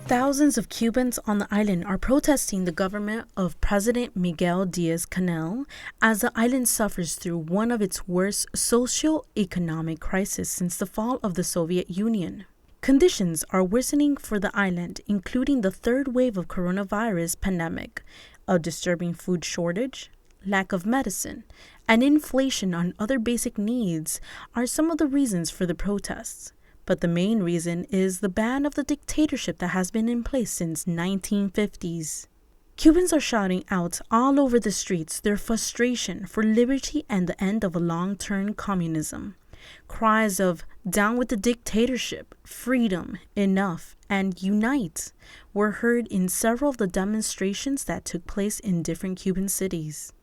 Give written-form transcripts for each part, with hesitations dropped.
Thousands of Cubans on the island are protesting the government of President Miguel Diaz-Canel as the island suffers through one of its worst socio-economic crises since the fall of the Soviet Union. Conditions are worsening for the island, including the third wave of coronavirus pandemic, a disturbing food shortage, lack of medicine, and inflation on other basic needs are some of the reasons for the protests. But the main reason is the ban of the dictatorship that has been in place since 1950s. Cubans are shouting out all over the streets their frustration for liberty and the end of a long-term communism. Cries of "down with the dictatorship," "freedom," "enough," and "unite" were heard in several of the demonstrations that took place in different Cuban cities.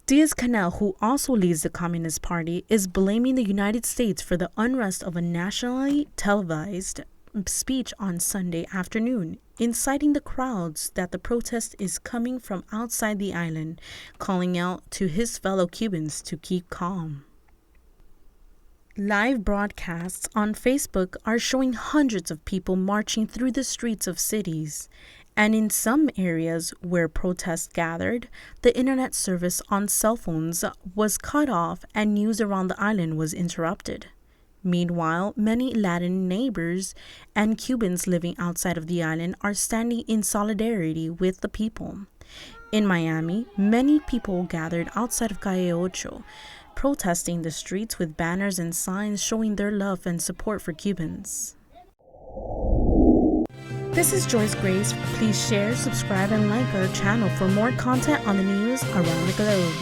Diaz-Canel, who also leads the Communist Party, is blaming the United States for the unrest of a nationally televised speech on Sunday afternoon, inciting the crowds that the protest is coming from outside the island, calling out to his fellow Cubans to keep calm. Live broadcasts on Facebook are showing hundreds of people marching through the streets of cities. And in some areas where protests gathered, the internet service on cell phones was cut off and news around the island was interrupted. Meanwhile, many Latin neighbors and Cubans living outside of the island are standing in solidarity with the people. In Miami, many people gathered outside of Calle Ocho, protesting the streets with banners and signs showing their love and support for Cubans. This is Joyce Grace. Please share, subscribe, and like our channel for more content on the news around the globe.